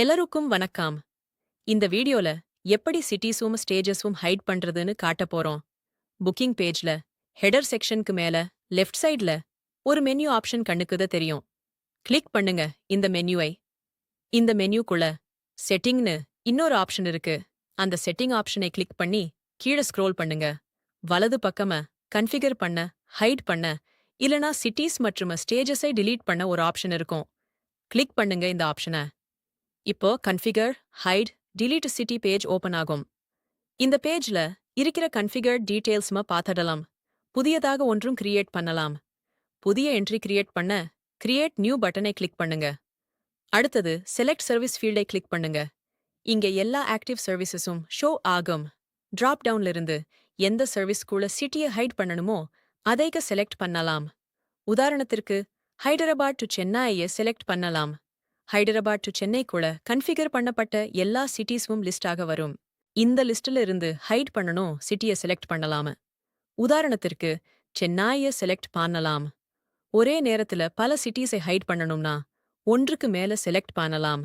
எல்லாருக்கும் வணக்கம். இந்த வீடியோல எப்படி சிட்டிஸும் ஸ்டேஜஸும் ஹைட் பண்றதுன்னு காட்டப் போறோம். புக்கிங் பேஜ்ல ஹெடர் செக்ஷனுக்கு மேல லெஃப்ட் சைடுல ஒரு மெனு ஆப்ஷன் கண்ணுக்குத தெரியும். கிளிக் பண்ணுங்க இந்த மெனுவை. இந்த மெனுக்குள்ள செட்டிங்னு இன்னொரு ஆப்ஷன் இருக்கு. அந்த செட்டிங் ஆப்ஷனை கிளிக் பண்ணி கீழ ஸ்க்ரோல் பண்ணுங்க. வலது பக்கமா கன்ஃபிகர் பண்ண, ஹைட் பண்ண, இல்லனா சிட்டிஸ் மற்றும் ஸ்டேஜஸை டிலீட் பண்ண ஒரு ஆப்ஷன் இருக்கும். கிளிக் பண்ணுங்க இந்த ஆப்ஷனை. இப்போ configure, hide, delete city page open ஆகும். இந்த பேஜ்ல இருக்கிற கன்ஃபிகர்ட் டீடைல்ஸ்மா பார்த்துடலாம். புதியதாக ஒன்றும் கிரியேட் பண்ணலாம். புதிய என்ட்ரி கிரியேட் பண்ண கிரியேட் நியூ பட்டனை கிளிக் பண்ணுங்க. அடுத்தது செலக்ட் சர்வீஸ் ஃபீல்டை கிளிக் பண்ணுங்க. இங்க எல்லா ஆக்டிவ் சர்வீசஸும் ஷோ ஆகும். டிராப் டவுன்ல இருந்து எந்த சர்வீஸ்க்குள்ள சிட்டியை ஹைட் பண்ணணுமோ அதைக்க செலக்ட் பண்ணலாம். உதாரணத்திற்கு ஹைதராபாத் டு சென்னையை செலக்ட் பண்ணலாம். ஹைதராபாத் டு சென்னைக்குள்ள கன்ஃபிகர் பண்ணப்பட்ட எல்லா சிட்டிஸும் லிஸ்டாக வரும். இந்த லிஸ்ட்ல இருந்து ஹைட் பண்ணணும் சிட்டியை செலக்ட் பண்ணலாம். உதாரணத்திற்கு சென்னையை செலக்ட் பண்ணலாம். ஒரே நேரத்துல பல சிட்டிஸை ஹைட் பண்ணணும்னா ஒன்றுக்கு மேல செலக்ட் பண்ணலாம்.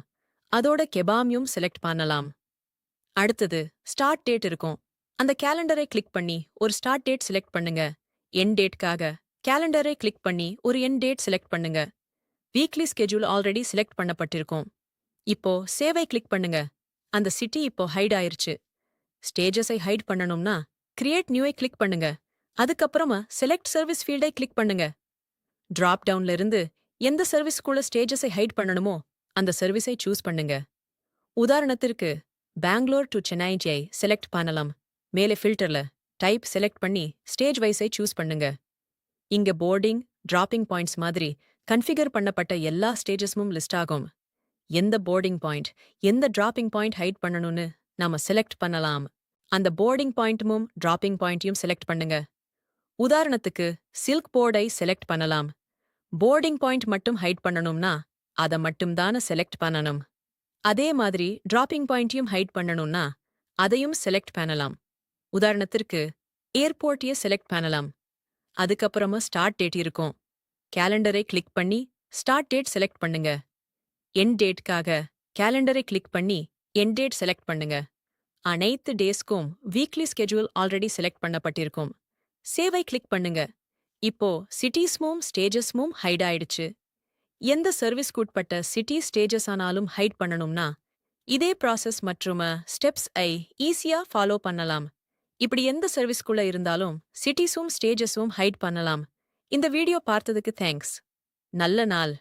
அதோட கெபாமியும் செலக்ட் பண்ணலாம். அடுத்தது ஸ்டார்ட் டேட் இருக்கும். அந்த கேலண்டரை கிளிக் பண்ணி ஒரு ஸ்டார்ட் டேட் செலக்ட் பண்ணுங்க. எண்ட் டேட்காக கேலண்டரை கிளிக் பண்ணி ஒரு எண்ட் டேட் செலக்ட் பண்ணுங்க. வீக்லி ஸ்கெட்யூல் ஆல்ரெடி செலக்ட் பண்ணப்பட்டிருக்கும். இப்போ சேவை கிளிக் பண்ணுங்க. அந்த சிட்டி இப்போ ஹைட் ஆயிருச்சு. ஸ்டேஜஸை ஹைட் பண்ணணும்னா கிரியேட் நியூவை கிளிக் பண்ணுங்க. அதுக்கப்புறமா செலக்ட் சர்வீஸ் ஃபீல்டை கிளிக் பண்ணுங்க. டிராப் டவுன்ல இருந்து எந்த சர்வீஸ்க்குள்ள ஸ்டேஜஸை ஹைட் பண்ணணுமோ அந்த சர்வீஸை சூஸ் பண்ணுங்க. உதாரணத்திற்கு பெங்களூர் டு சென்னையை செலக்ட் பண்ணலாம். மேலே ஃபில்டர்ல டைப் செலக்ட் பண்ணி ஸ்டேஜ் வைஸை சூஸ் பண்ணுங்க. இங்க போர்டிங், டிராப்பிங் பாயிண்ட்ஸ் மாதிரி கன்ஃபிகர் பண்ணப்பட்ட எல்லா ஸ்டேஜஸும் லிஸ்ட் ஆகும். எந்த போர்டிங் பாயிண்ட், எந்த டிராப்பிங் பாயிண்ட் ஹைட் பண்ணணும்னு நாம செலக்ட் பண்ணலாம். அந்த போர்டிங் பாயிண்ட்டும் டிராப்பிங் பாயிண்ட்டையும் செலக்ட் பண்ணுங்க. உதாரணத்துக்கு சில்க் போர்டை செலக்ட் பண்ணலாம். போர்டிங் பாயிண்ட் மட்டும் ஹைட் பண்ணணும்னா அதை மட்டும் தானே செலக்ட் பண்ணணும். அதே மாதிரி டிராப்பிங் பாயிண்ட்டையும் ஹைட் பண்ணணும்னா அதையும் செலக்ட் பண்ணலாம். உதாரணத்திற்கு ஏர்போர்ட்டையே செலக்ட் பண்ணலாம். அதுக்கப்புறமா ஸ்டார்ட் டேட் இருக்கும். கேலண்டரை கிளிக் பண்ணி ஸ்டார்ட் டேட் செலக்ட் பண்ணுங்க. எண்ட் டேட்காக கேலண்டரை கிளிக் பண்ணி எண்ட் டேட் செலக்ட் பண்ணுங்க. அனைத்து டேஸ்க்கும் வீக்லி ஸ்கெட்யூல் ஆல்ரெடி செலக்ட் பண்ணப்பட்டிருக்கும். சேவை கிளிக் பண்ணுங்க. இப்போ சிட்டிஸ்மும் ஸ்டேஜஸ்மும் ஹைட் ஆயிடுச்சு. எந்த சர்வீஸ்க்கு உட்பட்ட சிட்டி ஸ்டேஜஸ் ஆனாலும் ஹைட் பண்ணணும்னா இதே ப்ராசஸ் மற்றும் ஸ்டெப்ஸ் ஈஸியா ஃபாலோ பண்ணலாம். இப்படி எந்த சர்வீஸ்க்குள்ள இருந்தாலும் சிட்டிஸும் ஸ்டேஜஸும் ஹைட் பண்ணலாம். இந்த வீடியோ பார்த்ததுக்கு தேங்க்ஸ். நல்ல நாள்.